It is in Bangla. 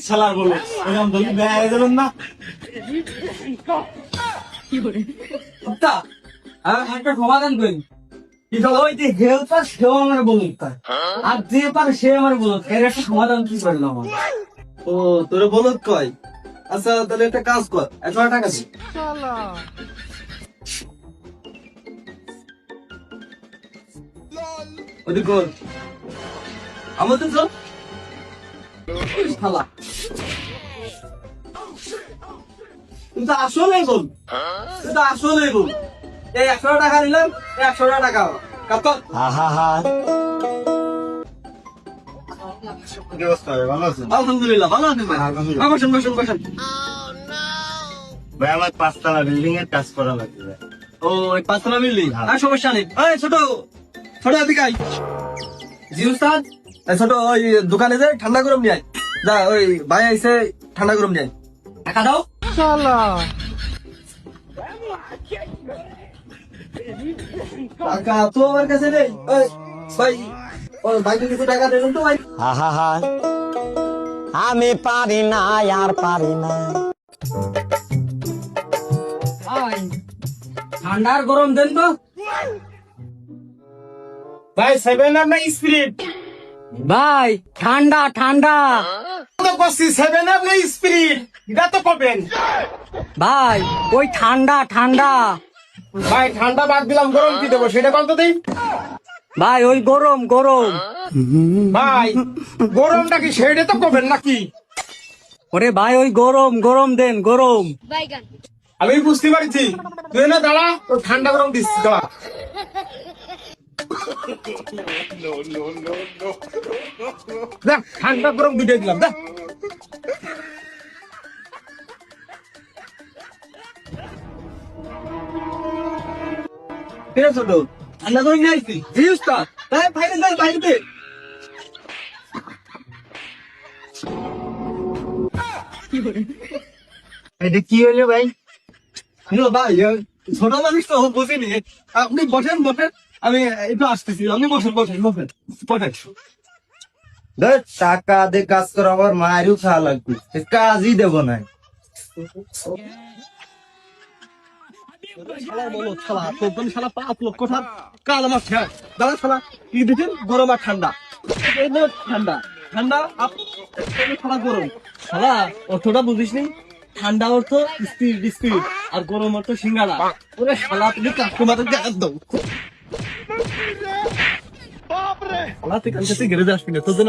শালার বলো এরকম ধরি বেড়ে যাবেন না তা একটা সমাধান করি ওই যে হেল্পার সেও আমার বলুন আর যে পারে সে আমার বলুন এর একটা সমাধান কি করলো আমার ও তোরে বলত কয় আচ্ছা তাহলে একটা কাজ কর 100 টাকা দে ওদি কর আমাদের তো শালা তুমি তো আসলেই বল তুমি তো আসলেই বল এই 100 টাকা নিলাম 100 টাকা কাপ আলহামদুলিল্লাহ ভালো আছেন ভাই বসেন বসেন বসেন ভাই আমার 5 তলা বিল্ডিং এর কাজ করা লাগবে। ও এই 5 তলা বিল্ডিং আর সমস্যা নেই এই ছোট ছোট এদিকে আয় জি উস্তাদ এই ছোট ওই দোকানে যাই ঠান্ডা গরম নিয়ে আয় যা ওই ভাই আইছে ঠান্ডা গরম নিয়ে আয় টাকা দাও টাকা তো আমার কাছে নেই এই ভাই ও ভাইকে কিছু টাকা দেবেন তো ভাই আমি পারি না আর পারি না। ঠান্ডার গরম দেন তো ভাই 7 আপ না স্পিরিট? ভাই ঠান্ডা ঠান্ডা তো কইছি 7 আপ না স্পিরিট, এটা তো পাবেন। ভাই ওই ঠান্ডা ঠান্ডা ভাই ঠান্ডা বাদ দিলাম, গরম কি দেবো সেটা কত দেই? ভাই ওই গরম গরম ভাই গরমটা কি সেটা তো পাবেন নাকি? ওরে ভাই ওই গরম গরম দেন গরম আমি বুঝতে পারছি, তুই না দাঁড়া, ও ঠান্ডা গরম দিচ্ছি দাঁড়া। দেখ ঠান্ডা গরম দুটো দিলাম দেখ। ঠিক আছে ছোট ঠান্ডা গরম নিয়ে আইছি জি উস্তাদ এই বাইরে যাই বাইরে এটা কি হলো ভাই? ভাই ছোট মানুষ তো বুঝিনি আপনি বসেন বসেন আমি একটু আসতেছি আপনি বসেন বসেন বসেন বসেন টাকা দিয়ে কাজ করা আবার মায়েরও খাওয়া লাগবে, কাজই দেবো না। শালা বলো শালা তোর শালা 5 লক্ষ টাকা কাল আমার শেষ দাদা শালা কি দিচ্ছেন গরম আর ঠান্ডা এই নে ঠান্ডা ঠান্ডা শালা গরম শালা অর্থটা বুঝিস নি ঠান্ডা অর্থ স্পিড স্পিড আর গরম অর্থ সিঙ্গারা ওরে শালা তুমি কাস্টমারের জায়গা দাও শালা তুই কালকে গেড়ে যাস কিনা তোর জন্য